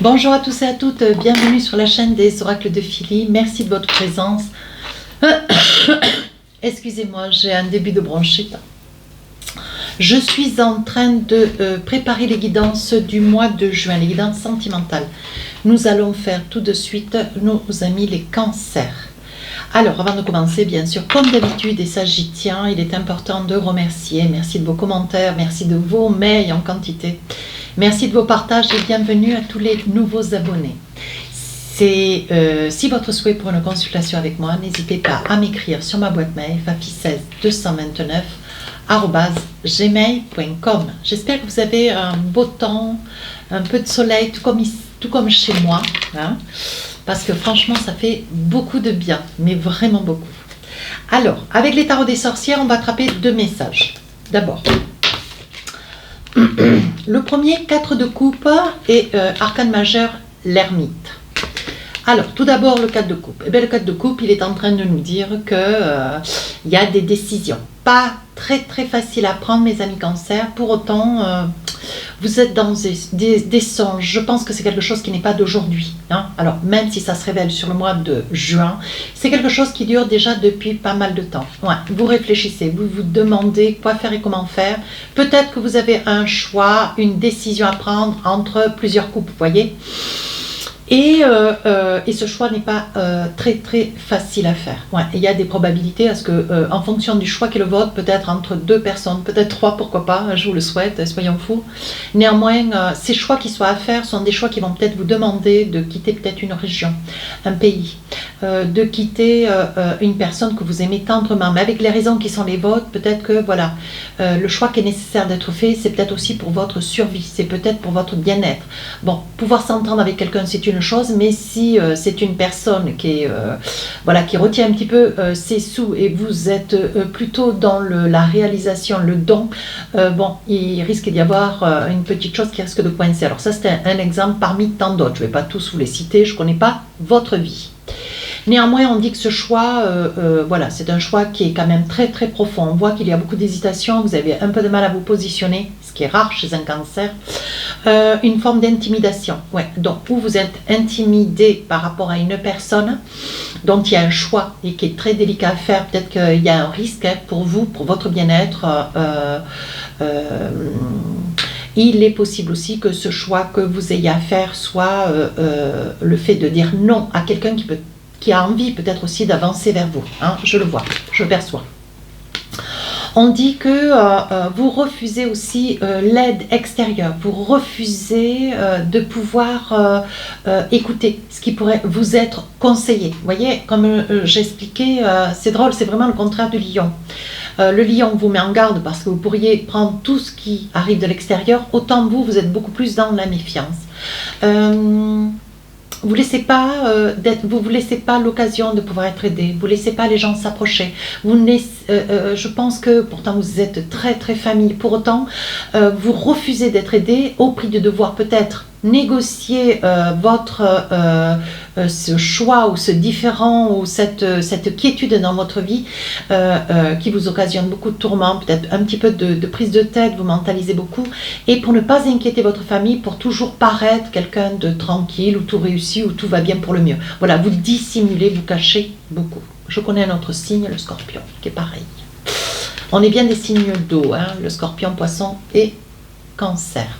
Bonjour à tous et à toutes, bienvenue sur la chaîne des oracles de Philly, merci de votre présence. Excusez-moi, j'ai un début de bronchite. Je suis en train de préparer les guidances du mois de juin, les guidances sentimentales. Nous allons faire tout de suite nos amis les cancers. Alors, avant de commencer, bien sûr, comme d'habitude, et ça j'y tiens, il est important de remercier. Merci de vos commentaires, merci de vos mails en quantité. Merci de vos partages et bienvenue à tous les nouveaux abonnés. Si votre souhait pour une consultation avec moi, n'hésitez pas à m'écrire sur ma boîte mail fafi16 229@gmail.com. J'espère que vous avez un beau temps, un peu de soleil, tout comme chez moi, hein, parce que franchement, ça fait beaucoup de bien, mais vraiment beaucoup. Alors, avec les tarots des sorcières, on va attraper deux messages. D'abord, le premier, 4 de coupe et arcane majeur, l'ermite. Alors, tout d'abord, le 4 de coupe. Eh bien, le 4 de coupe, il est en train de nous dire que y a des décisions pas très faciles à prendre, mes amis cancer. Pour autant, vous êtes dans des songes. Je pense que c'est quelque chose qui n'est pas d'aujourd'hui, hein. Alors, même si ça se révèle sur le mois de juin, c'est quelque chose qui dure déjà depuis pas mal de temps. Ouais, vous réfléchissez, vous vous demandez quoi faire et comment faire. Peut-être que vous avez un choix, une décision à prendre entre plusieurs couples, vous voyez. Et ce choix n'est pas très facile à faire. Ouais, il y a des probabilités à ce que, en fonction du choix qui est le vôtre, peut-être entre deux personnes, peut-être trois, pourquoi pas, je vous le souhaite, soyons fous. Néanmoins, ces choix qui soient à faire sont des choix qui vont peut-être vous demander de quitter peut-être une région, un pays, de quitter une personne que vous aimez tendrement. Mais avec les raisons qui sont les vôtres, peut-être que voilà, le choix qui est nécessaire d'être fait, c'est peut-être aussi pour votre survie, c'est peut-être pour votre bien-être. Bon, pouvoir s'entendre avec quelqu'un, c'est une chose, mais si c'est une personne qui est voilà, qui retient un petit peu ses sous et vous êtes plutôt dans la réalisation, le don, bon, il risque d'y avoir une petite chose qui risque de coincer. Alors ça, c'est un exemple parmi tant d'autres. Je ne vais pas tous vous les citer, je ne connais pas votre vie. Néanmoins, on dit que ce choix, voilà, c'est un choix qui est quand même très profond. On voit qu'il y a beaucoup d'hésitation, vous avez un peu de mal à vous positionner, ce qui est rare chez un cancer. Une forme d'intimidation, ouais. Donc, où vous êtes intimidé par rapport à une personne dont il y a un choix et qui est très délicat à faire. Peut-être qu'il y a un risque, hein, pour vous, pour votre bien-être. Il est possible aussi que ce choix que vous ayez à faire soit le fait de dire non à quelqu'un qui a envie peut-être aussi d'avancer vers vous, hein, je le vois, je perçois. On dit que vous refusez aussi l'aide extérieure, vous refusez de pouvoir écouter ce qui pourrait vous être conseillé. Vous voyez, comme j'expliquais, c'est drôle, c'est vraiment le contraire du lion. Le lion vous met en garde parce que vous pourriez prendre tout ce qui arrive de l'extérieur, autant vous êtes beaucoup plus dans la méfiance. Vous ne vous laissez pas l'occasion de pouvoir être aidé, vous ne laissez pas les gens s'approcher. Je pense que pourtant vous êtes très famille, pour autant vous refusez d'être aidé au prix de devoir peut-être négocier ce choix ou ce différent ou cette quiétude dans votre vie qui vous occasionne beaucoup de tourments, peut-être un petit peu de prise de tête, vous mentalisez beaucoup, et pour ne pas inquiéter votre famille, pour toujours paraître quelqu'un de tranquille, où tout réussit, où tout va bien pour le mieux. Voilà, vous dissimulez, vous cachez beaucoup. Je connais un autre signe, le scorpion, qui est pareil. On est bien des signes d'eau, hein, le scorpion, poisson et cancer.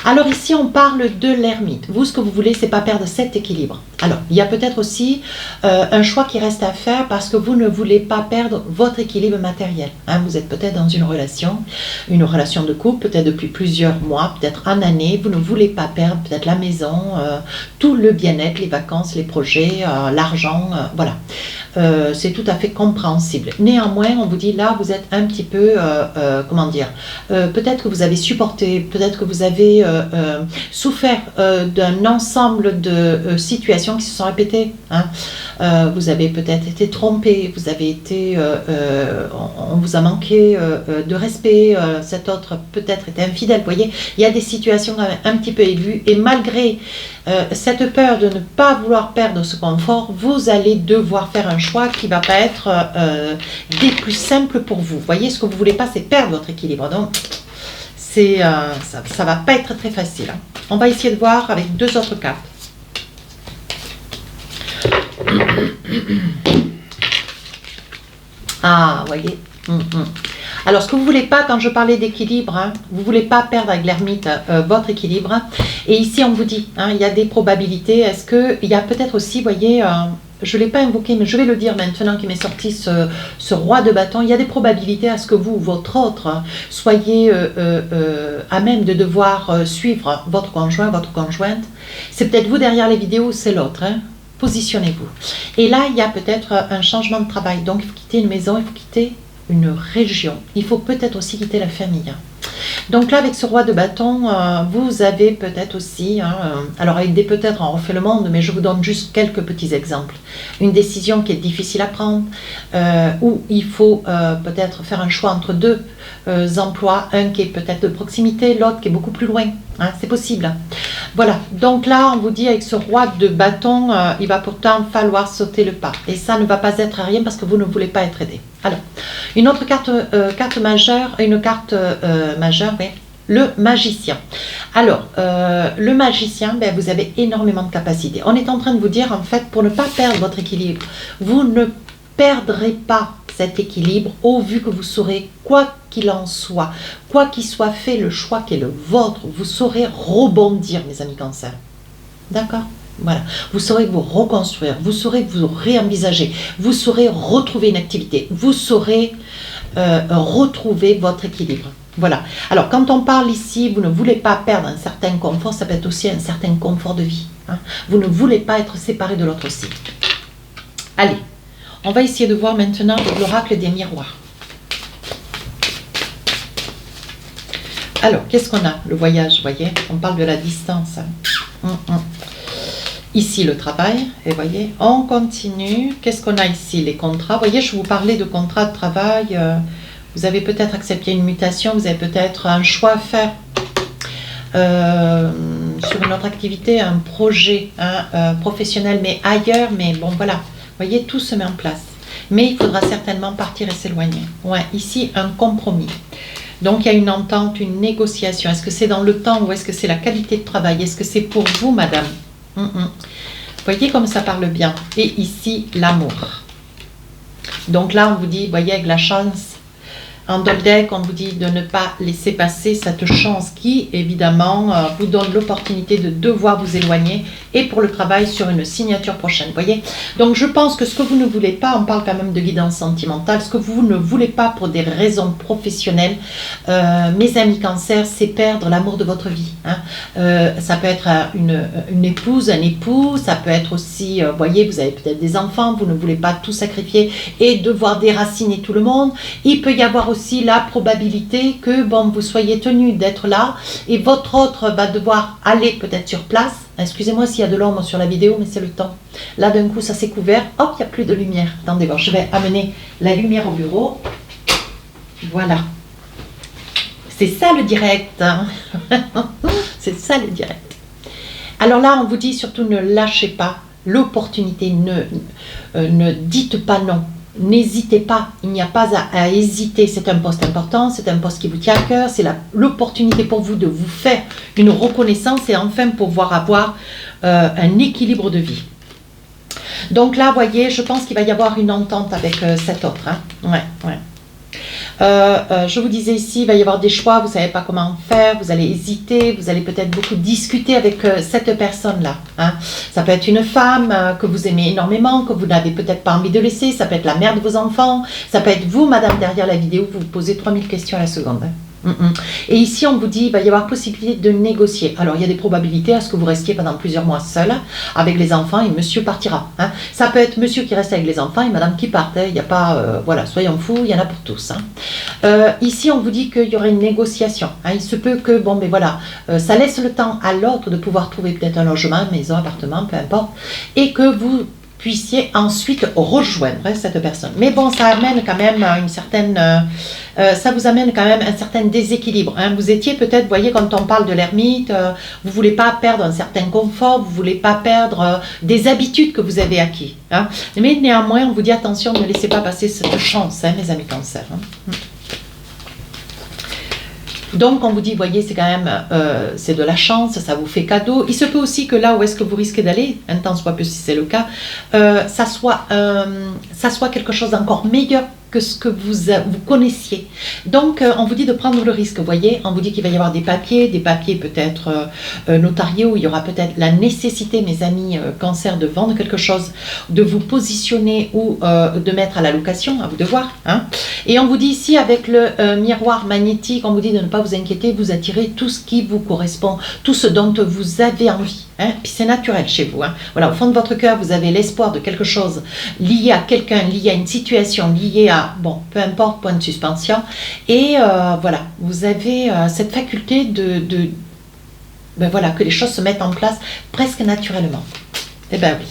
Alors ici, on parle de l'ermite. Vous, ce que vous voulez, c'est pas perdre cet équilibre. Alors, il y a peut-être aussi un choix qui reste à faire parce que vous ne voulez pas perdre votre équilibre matériel. Hein, vous êtes peut-être dans une relation de couple, peut-être depuis plusieurs mois, peut-être une année. Vous ne voulez pas perdre peut-être la maison, tout le bien-être, les vacances, les projets, l'argent, voilà. C'est tout à fait compréhensible. Néanmoins, on vous dit là, vous êtes un petit peu, comment dire, peut-être que vous avez supporté, peut-être que vous avez souffert d'un ensemble de situations qui se sont répétées, hein. Vous avez peut-être été trompé, vous avez été, on vous a manqué de respect, cet autre peut-être était infidèle. Vous voyez, il y a des situations quand même un petit peu aiguës et malgré cette peur de ne pas vouloir perdre ce confort, vous allez devoir faire un choix qui ne va pas être des plus simples pour vous. Vous voyez, ce que vous ne voulez pas, c'est perdre votre équilibre. Donc, ça va pas être très facile. Hein. On va essayer de voir avec deux autres cartes. Ah, vous voyez. Alors, ce que vous voulez pas, quand je parlais d'équilibre, hein, vous voulez pas perdre avec l'ermite votre équilibre. Et ici, on vous dit, hein, il y a des probabilités. Est-ce qu'il y a peut-être aussi, vous voyez, je ne l'ai pas invoqué, mais je vais le dire maintenant qu'il m'est sorti ce roi de bâton. Il y a des probabilités à ce que vous, votre autre, soyez à même de devoir suivre votre conjoint, votre conjointe. C'est peut-être vous derrière les vidéos, c'est l'autre. Hein. Positionnez-vous. Et là, il y a peut-être un changement de travail. Donc, il faut quitter une maison, il faut quitter une région. Il faut peut-être aussi quitter la famille. Donc là, avec ce roi de bâton, vous avez peut-être aussi, alors avec des peut-être, on refait le monde, mais je vous donne juste quelques petits exemples. Une décision qui est difficile à prendre, où il faut peut-être faire un choix entre deux emplois, un qui est peut-être de proximité, l'autre qui est beaucoup plus loin. Hein, c'est possible. Voilà, donc là, on vous dit avec ce roi de bâton, il va pourtant falloir sauter le pas. Et ça ne va pas être à rien parce que vous ne voulez pas être aidé. Alors, une autre carte, majeure, oui, le magicien. Alors, le magicien, ben, vous avez énormément de capacités. On est en train de vous dire, en fait, pour ne pas perdre votre équilibre, vous ne perdrez pas cet équilibre au vu que vous saurez, quoi qu'il en soit, quoi qu'il soit fait, le choix qui est le vôtre, vous saurez rebondir, mes amis cancer. D'accord ? Voilà, vous saurez vous reconstruire, vous saurez vous réenvisager, vous saurez retrouver une activité, vous saurez retrouver votre équilibre. Voilà, alors quand on parle ici, vous ne voulez pas perdre un certain confort, ça peut être aussi un certain confort de vie. Hein. Vous ne voulez pas être séparé de l'autre aussi. Allez, on va essayer de voir maintenant l'oracle des miroirs. Alors, qu'est-ce qu'on a? Le voyage, vous voyez, on parle de la distance. Ici, le travail, et vous voyez, on continue. Qu'est-ce qu'on a ici? Les contrats. Vous voyez, je vous parlais de contrat de travail. Vous avez peut-être accepté une mutation, vous avez peut-être un choix à faire sur une autre activité, un projet professionnel, mais ailleurs. Mais bon, voilà, vous voyez, tout se met en place. Mais il faudra certainement partir et s'éloigner. Ouais, ici, un compromis. Donc, il y a une entente, une négociation. Est-ce que c'est dans le temps ou est-ce que c'est la qualité de travail? Est-ce que c'est pour vous, madame? Vous voyez comme ça parle bien. Et ici, l'amour. Donc là, on vous dit, vous voyez, avec la chance, en double deck, on vous dit de ne pas laisser passer cette chance qui, évidemment, vous donne l'opportunité de devoir vous éloigner et pour le travail sur une signature prochaine. Vous voyez? Donc, je pense que ce que vous ne voulez pas, on parle quand même de guidance sentimentale, ce que vous ne voulez pas pour des raisons professionnelles, mes amis cancer, c'est perdre l'amour de votre vie. Hein. Ça peut être une épouse, un époux, ça peut être aussi, vous voyez, vous avez peut-être des enfants, vous ne voulez pas tout sacrifier et devoir déraciner tout le monde. Il peut y avoir aussi la probabilité que bon, vous soyez tenu d'être là et votre autre va devoir aller peut-être sur place. Excusez-moi s'il y a de l'ombre sur la vidéo, mais c'est le temps. Là, d'un coup, ça s'est couvert. Hop, il n'y a plus de lumière. Attendez, bon, je vais amener la lumière au bureau. Voilà. C'est ça le direct. Hein. C'est ça le direct. Alors là, on vous dit surtout ne lâchez pas l'opportunité. Ne dites pas non. N'hésitez pas, il n'y a pas à hésiter, c'est un poste important, c'est un poste qui vous tient à cœur, c'est l'opportunité pour vous de vous faire une reconnaissance et enfin pouvoir avoir un équilibre de vie. Donc là, vous voyez, je pense qu'il va y avoir une entente avec cet autre. Hein. Ouais. Je vous disais ici, il va y avoir des choix, vous ne savez pas comment faire, vous allez hésiter, vous allez peut-être beaucoup discuter avec cette personne-là. Hein. Ça peut être une femme que vous aimez énormément, que vous n'avez peut-être pas envie de laisser, ça peut être la mère de vos enfants, ça peut être vous, madame, derrière la vidéo, vous vous posez 3000 questions à la seconde. Hein. Et ici, on vous dit, il va y avoir possibilité de négocier. Alors, il y a des probabilités à ce que vous restiez pendant plusieurs mois seul avec les enfants et monsieur partira. Hein. Ça peut être monsieur qui reste avec les enfants et madame qui part. Il n'y a pas, voilà, soyons fous, il y en a pour tous. Hein. Ici, on vous dit qu'il y aurait une négociation. Hein. Il se peut que, bon, mais voilà, ça laisse le temps à l'autre de pouvoir trouver peut-être un logement, maison, appartement, peu importe, et que vous puissiez ensuite rejoindre cette personne. Mais bon, ça amène quand même une certaine... ça vous amène quand même un certain déséquilibre. Hein. Vous étiez peut-être, vous voyez, quand on parle de l'ermite, vous ne voulez pas perdre un certain confort, vous ne voulez pas perdre des habitudes que vous avez acquis. Hein. Mais néanmoins, on vous dit attention, ne laissez pas passer cette chance, hein, mes amis cancer. Hein. Donc, on vous dit, voyez, c'est quand même, c'est de la chance, ça vous fait cadeau. Il se peut aussi que là où est-ce que vous risquez d'aller, un tant soit peu si c'est le cas, ça soit quelque chose d'encore meilleur que ce que vous connaissiez. Donc, on vous dit de prendre le risque, vous voyez. On vous dit qu'il va y avoir des papiers peut-être notariés, où il y aura peut-être la nécessité, mes amis cancer, de vendre quelque chose, de vous positionner ou de mettre à la location, à vous de voir. Hein. Et on vous dit ici, avec le miroir magnétique, on vous dit de ne pas vous inquiéter, vous attirez tout ce qui vous correspond, tout ce dont vous avez envie. Hein. Puis c'est naturel chez vous. Hein. Voilà, au fond de votre cœur, vous avez l'espoir de quelque chose lié à quelqu'un, lié à une situation, lié à, bon, peu importe, point de suspension. Et voilà, vous avez cette faculté ben voilà, que les choses se mettent en place presque naturellement. Eh bien oui.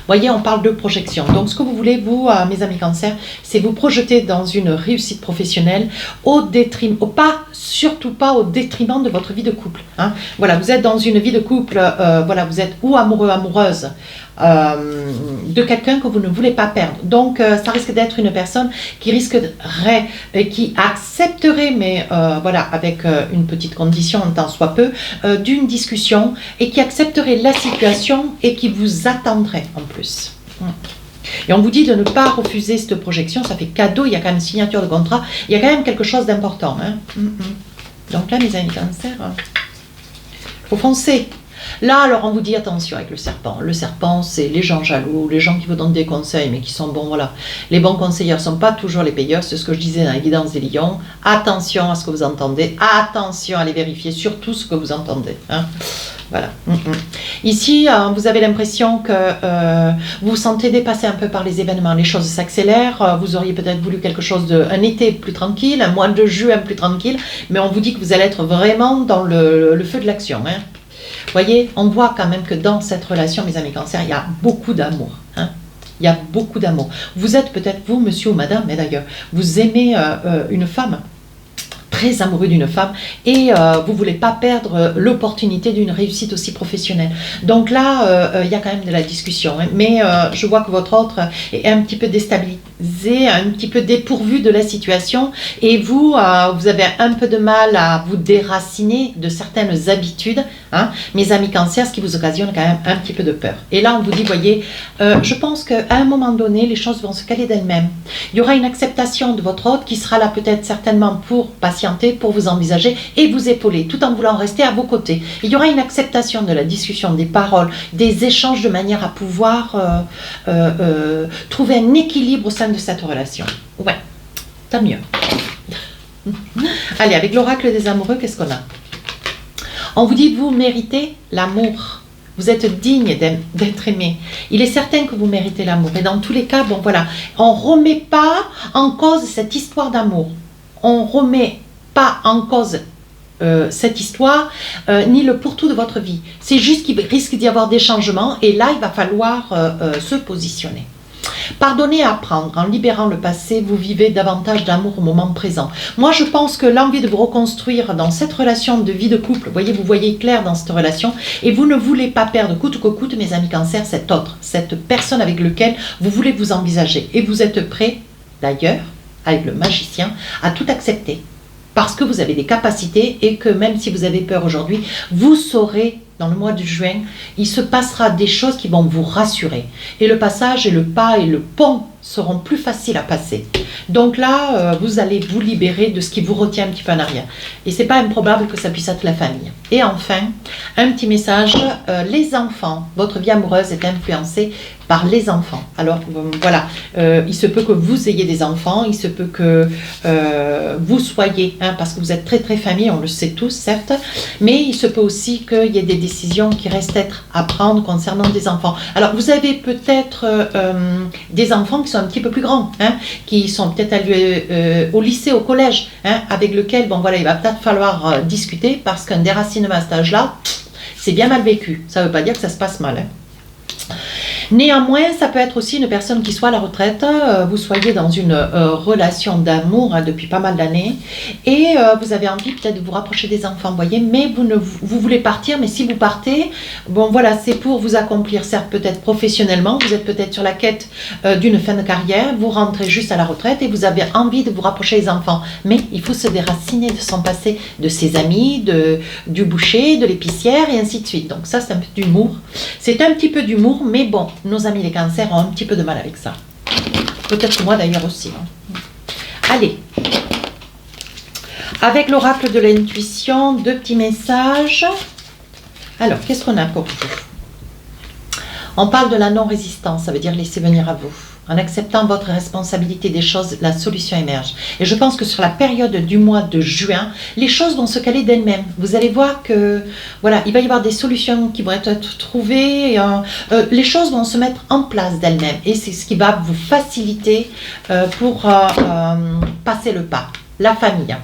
Voyez, on parle de projection. Donc, ce que vous voulez, vous, mes amis cancer, c'est vous projeter dans une réussite professionnelle au détriment, surtout pas au détriment de votre vie de couple. Hein. Voilà, vous êtes dans une vie de couple, voilà, vous êtes ou amoureux, amoureuse de quelqu'un que vous ne voulez pas perdre. Donc, ça risque d'être une personne qui risquerait, qui accepterait, mais voilà, avec une petite condition, en tant soit peu, d'une discussion et qui accepterait la situation et qui vous attendrait en plus. Et on vous dit de ne pas refuser cette projection, ça fait cadeau, il y a quand même signature de contrat, il y a quand même quelque chose d'important. Hein. Donc là, mes amis cancer, il faut foncer. Là, alors, on vous dit attention avec le serpent. Le serpent, c'est les gens jaloux, les gens qui vous donnent des conseils, mais qui sont bons, voilà. Les bons conseillers ne sont pas toujours les payeurs, c'est ce que je disais dans l'évidence des lions. Attention à ce que vous entendez, attention à aller vérifier surtout ce que vous entendez. Hein. Voilà. Ici, vous avez l'impression que vous vous sentez dépassé un peu par les événements, les choses s'accélèrent, vous auriez peut-être voulu quelque chose un été plus tranquille, un mois de juin plus tranquille, mais on vous dit que vous allez être vraiment dans le feu de l'action. Hein. Voyez, on voit quand même que dans cette relation, mes amis cancer, il y a beaucoup d'amour. Hein. Il y a beaucoup d'amour. Vous êtes peut-être, vous, monsieur ou madame, mais d'ailleurs, vous aimez une femme, très amoureux d'une femme, et vous ne voulez pas perdre l'opportunité d'une réussite aussi professionnelle. Donc là, il y a quand même de la discussion. Hein, mais je vois que votre autre est un petit peu déstabilisé, un petit peu dépourvu de la situation, et vous, vous avez un peu de mal à vous déraciner de certaines habitudes, hein, mes amis cancer, ce qui vous occasionne quand même un petit peu de peur. Et là, on vous dit, voyez, je pense qu'à un moment donné, les choses vont se caler d'elles-mêmes. Il y aura une acceptation de votre autre qui sera là peut-être certainement pour patienter, pour vous envisager et vous épauler, tout en voulant rester à vos côtés. Il y aura une acceptation de la discussion, des paroles, des échanges, de manière à pouvoir trouver un équilibre au sein de cette relation. Ouais, tant mieux. Allez, avec l'oracle des amoureux, qu'est-ce qu'on a? On vous dit que vous méritez l'amour. Vous êtes digne d'être aimé. Il est certain que vous méritez l'amour. Et dans tous les cas, bon voilà, on ne remet pas en cause cette histoire d'amour. On remet pas en cause cette histoire, ni le pourtour de votre vie. C'est juste qu'il risque d'y avoir des changements et là, il va falloir se positionner. Pardonner et apprendre, en libérant le passé, vous vivez davantage d'amour au moment présent. Moi, je pense que l'envie de vous reconstruire dans cette relation de vie de couple, vous voyez clair dans cette relation, et vous ne voulez pas perdre coûte que coûte, mes amis cancer, cette personne avec laquelle vous voulez vous envisager. Et vous êtes prêts, d'ailleurs, avec le magicien, à tout accepter. Parce que vous avez des capacités et que même si vous avez peur aujourd'hui, vous saurez, dans le mois de juin, il se passera des choses qui vont vous rassurer. Et le passage et le pas et le pont seront plus faciles à passer. Donc là, vous allez vous libérer de ce qui vous retient un petit peu en arrière. Et c'est pas improbable que ça puisse être la famille. Et enfin, un petit message, les enfants, votre vie amoureuse est influencée par les enfants. Alors voilà, il se peut que vous ayez des enfants, il se peut que vous soyez, hein, parce que vous êtes très très famille, on le sait tous certes, mais il se peut aussi qu'il y ait des décisions qui restent à prendre concernant des enfants. Alors vous avez peut-être des enfants qui sont un petit peu plus grands, hein, qui sont peut-être au lycée, au collège, hein, avec lequel, bon voilà, il va peut-être falloir discuter parce qu'un déracinement à cet âge-là, c'est bien mal vécu. Ça ne veut pas dire que ça se passe mal. Hein. Néanmoins, ça peut être aussi une personne qui soit à la retraite, vous soyez dans une relation d'amour depuis pas mal d'années et vous avez envie peut-être de vous rapprocher des enfants, vous voyez, mais vous voulez partir, mais si vous partez, bon voilà, c'est pour vous accomplir, certes peut-être professionnellement, vous êtes peut-être sur la quête d'une fin de carrière, vous rentrez juste à la retraite et vous avez envie de vous rapprocher des enfants, mais il faut se déraciner de son passé, de ses amis, du boucher, de l'épicière et ainsi de suite. Donc ça, c'est un peu d'humour. C'est un petit peu d'humour, mais bon, nos amis les cancers ont un petit peu de mal avec ça. Peut-être moi d'ailleurs aussi. Hein. Allez. Avec l'oracle de l'intuition, 2 petits messages. Alors, qu'est-ce qu'on a pour vous? On parle de la non-résistance, ça veut dire laisser venir à vous. En acceptant votre responsabilité des choses, la solution émerge. Et je pense que sur la période du mois de juin, les choses vont se caler d'elles-mêmes. Vous allez voir que, voilà, il va y avoir des solutions qui vont être trouvées. Les choses vont se mettre en place d'elles-mêmes. Et c'est ce qui va vous faciliter pour passer le pas. La famille.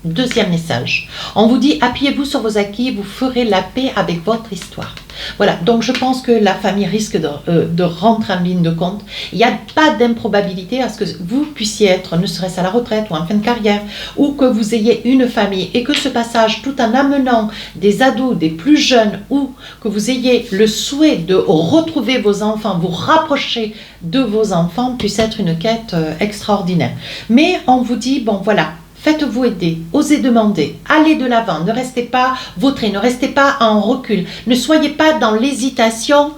2e message. On vous dit, appuyez-vous sur vos acquis, vous ferez la paix avec votre histoire. Voilà, donc je pense que la famille risque de rentrer en ligne de compte. Il n'y a pas d'improbabilité à ce que vous puissiez être, ne serait-ce à la retraite ou en fin de carrière, ou que vous ayez une famille et que ce passage, tout en amenant des ados, des plus jeunes, ou que vous ayez le souhait de retrouver vos enfants, vous rapprocher de vos enfants, puisse être une quête extraordinaire. Mais on vous dit, bon voilà, faites-vous aider, osez demander, allez de l'avant, ne restez pas vautré, ne restez pas en recul, ne soyez pas dans l'hésitation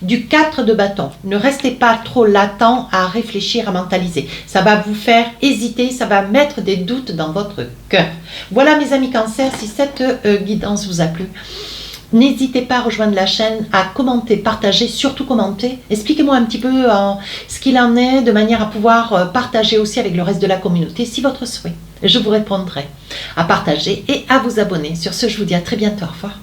du 4 de bâton, ne restez pas trop latent à réfléchir, à mentaliser. Ça va vous faire hésiter, ça va mettre des doutes dans votre cœur. Voilà mes amis Cancer, si cette guidance vous a plu, n'hésitez pas à rejoindre la chaîne, à commenter, partager, surtout commenter. Expliquez-moi un petit peu ce qu'il en est, de manière à pouvoir partager aussi avec le reste de la communauté, si votre souhait. Je vous répondrai à partager et à vous abonner. Sur ce, je vous dis à très bientôt. Au revoir.